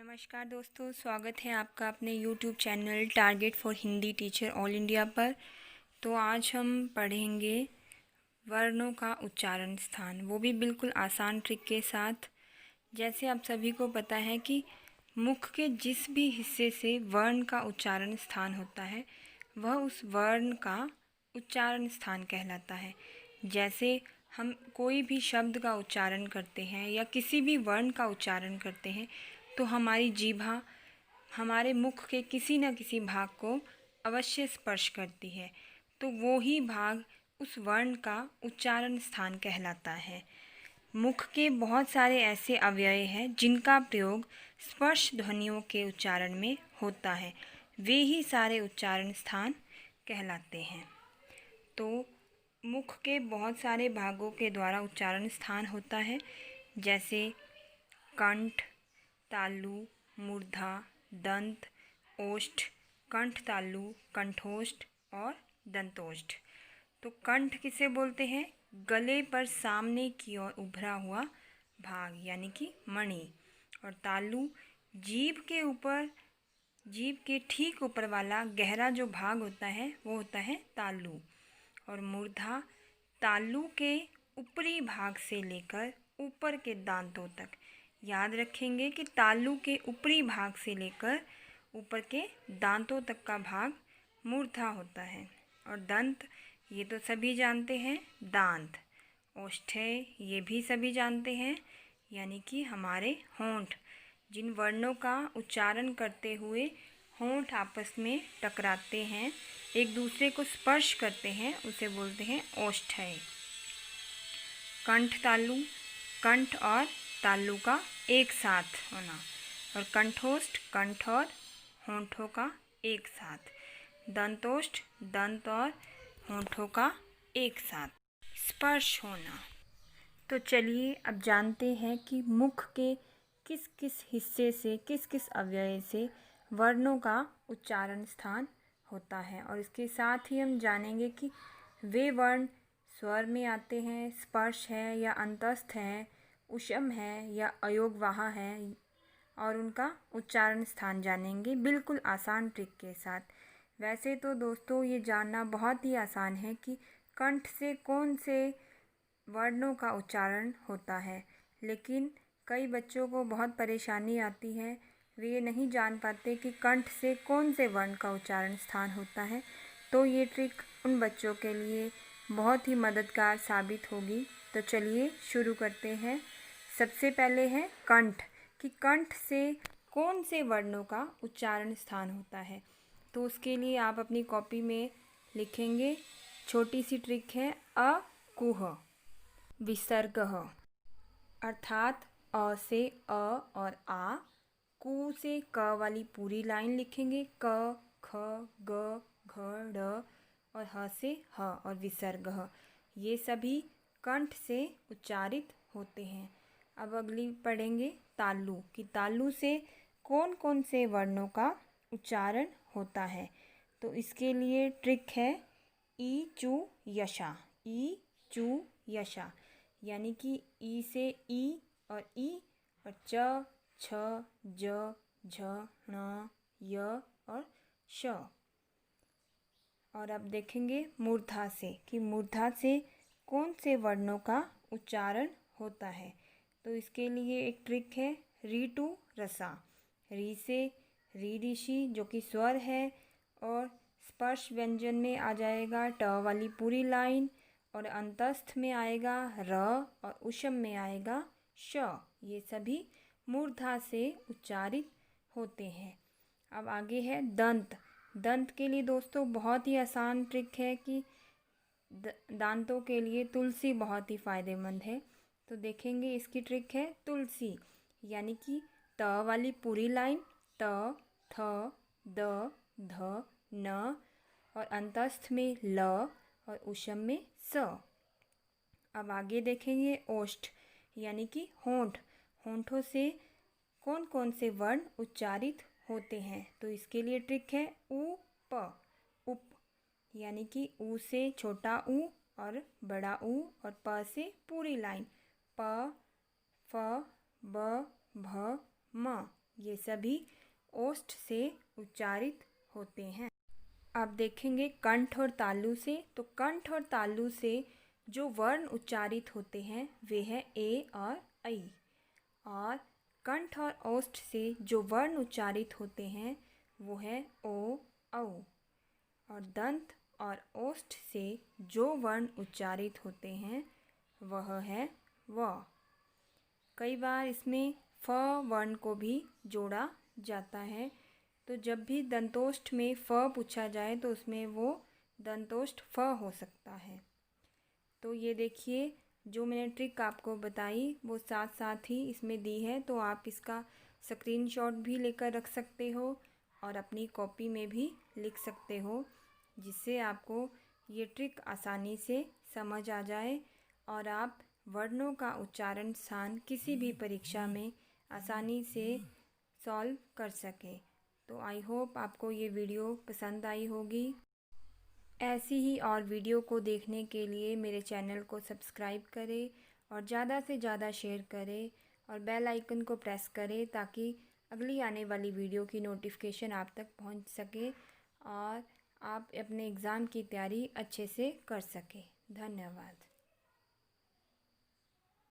नमस्कार दोस्तों, स्वागत है आपका अपने YouTube channel target for Hindi teacher all India पर। तो आज हम पढ़ेंगे वर्णों का उच्चारण स्थान, वो भी बिल्कुल आसान ट्रिक के साथ। जैसे आप सभी को पता है कि मुख के जिस भी हिस्से से वर्ण का उच्चारण स्थान होता है वह उस वर्ण का उच्चारण स्थान कहलाता है। जैसे हम कोई भी शब्द का उच्चारण करते हैं या किसी भी वर्ण का उच्चारण करते हैं तो हमारी जीभा हमारे मुख के किसी न किसी भाग को अवश्य स्पर्श करती है, तो वो ही भाग उस वर्ण का उच्चारण स्थान कहलाता है। मुख के बहुत सारे ऐसे अवयव हैं जिनका प्रयोग स्पर्श ध्वनियों के उच्चारण में होता है, वे ही सारे उच्चारण स्थान कहलाते हैं। तो मुख के बहुत सारे भागों के द्वारा उच्चारण स्थान होता है, जैसे कंठ, तालु, मूर्धा, दंत, ओष्ठ, कंठ तालु, कंठोष्ठ और दंतोष्ठ। तो कंठ किसे बोलते हैं? गले पर सामने की ओर उभरा हुआ भाग यानी कि मणि। और तालु जीभ के ऊपर, जीभ के ठीक ऊपर वाला गहरा जो भाग होता है वो होता है तालु। और मूर्धा तालु के ऊपरी भाग से लेकर ऊपर के दांतों तक। याद रखेंगे कि तालु के ऊपरी भाग से लेकर ऊपर के दांतों तक का भाग मूर्धा होता है। और दंत ये तो सभी जानते हैं, दांत। ओष्ठ्य ये भी सभी जानते हैं, यानी कि हमारे होंठ। जिन वर्णों का उच्चारण करते हुए होंठ आपस में टकराते हैं, एक दूसरे को स्पर्श करते हैं, उसे बोलते हैं ओष्ठ्य। कंठ तालु, कंठ और तालु का एक साथ होना। और कंठोष्ठ कंठ और होंठों का एक साथ। दंतोष्ठ दंत और होंठों का एक साथ स्पर्श होना। तो चलिए अब जानते हैं कि मुख के किस किस हिस्से से, किस किस अवयव से वर्णों का उच्चारण स्थान होता है। और इसके साथ ही हम जानेंगे कि वे वर्ण स्वर में आते हैं, स्पर्श है या अंतस्थ है, उष्म है या अयोगवाह है, और उनका उच्चारण स्थान जानेंगे बिल्कुल आसान ट्रिक के साथ। वैसे तो दोस्तों ये जानना बहुत ही आसान है कि कंठ से कौन से वर्णों का उच्चारण होता है, लेकिन कई बच्चों को बहुत परेशानी आती है, वे ये नहीं जान पाते कि कंठ से कौन से वर्ण का उच्चारण स्थान होता है। तो ये ट्रिक उन बच्चों के लिए बहुत ही मददगार साबित होगी। तो चलिए शुरू करते हैं। सबसे पहले है कंठ, कि कंठ से कौन से वर्णों का उच्चारण स्थान होता है। तो उसके लिए आप अपनी कॉपी में लिखेंगे, छोटी सी ट्रिक है, अ कुह विसर्ग, अर्थात अ से अ और आ, कु से क वाली पूरी लाइन लिखेंगे, क ख ग घ ढ, और ह से ह और विसर्ग ह। ये सभी कंठ से उच्चारित होते हैं। अब अगली पढ़ेंगे तालु, कि तालु से कौन कौन से वर्णों का उच्चारण होता है। तो इसके लिए ट्रिक है ई चू यशा, ई चू यशा, यानी कि ई से ई और ई, और च छ ज झ ण य और श। और अब देखेंगे मूर्धा से, कि मूर्धा से कौन से वर्णों का उच्चारण होता है। तो इसके लिए एक ट्रिक है री टू रसा, री से री ऋषि जो कि स्वर है, और स्पर्श व्यंजन में आ जाएगा ट वाली पूरी लाइन, और अंतस्थ में आएगा र, और उष्म में आएगा श। ये सभी मूर्धा से उच्चारित होते हैं। अब आगे है दंत। दंत के लिए दोस्तों बहुत ही आसान ट्रिक है कि दांतों के लिए तुलसी बहुत ही फायदेमंद है। तो देखेंगे इसकी ट्रिक है तुलसी, यानी कि त वाली पूरी लाइन, त थ द ध न, और अंतस्थ में ल, और उष्म में स। अब आगे देखेंगे ओष्ठ, यानी कि होंठ। होंठों से कौन कौन से वर्ण उच्चारित होते हैं। तो इसके लिए ट्रिक है उ प, उप, यानी कि उ से छोटा ऊ और बड़ा ऊ, और प से पूरी लाइन प फ ब भ म, ये सभी ओष्ठ से उच्चारित होते हैं। अब देखेंगे कंठ और तालु से। तो कंठ और तालु से जो वर्ण उच्चारित होते हैं वे हैं ए और ऐ। और कंठ और ओष्ठ से जो वर्ण उच्चारित होते हैं वो है ओ, औ। और दंत और ओष्ठ से जो वर्ण उच्चारित होते हैं वह है व। कई बार इसमें फ वर्ण को भी जोड़ा जाता है। तो जब भी दंतोष्ठ में फ पूछा जाए तो उसमें वो दंतोष्ठ फ हो सकता है। तो ये देखिए जो मैंने ट्रिक आपको बताई वो साथ साथ ही इसमें दी है, तो आप इसका स्क्रीनशॉट भी लेकर रख सकते हो और अपनी कॉपी में भी लिख सकते हो, जिससे आपको ये ट्रिक आसानी से समझ आ जाए और आप वर्णों का उच्चारण स्थान किसी भी परीक्षा में आसानी से सॉल्व कर सकें। तो आई होप आपको ये वीडियो पसंद आई होगी। ऐसी ही और वीडियो को देखने के लिए मेरे चैनल को सब्सक्राइब करें और ज़्यादा से ज़्यादा शेयर करें और बेल आइकन को प्रेस करें ताकि अगली आने वाली वीडियो की नोटिफिकेशन आप तक पहुंच सके और आप अपने एग्ज़ाम की तैयारी अच्छे से कर सकें। धन्यवाद।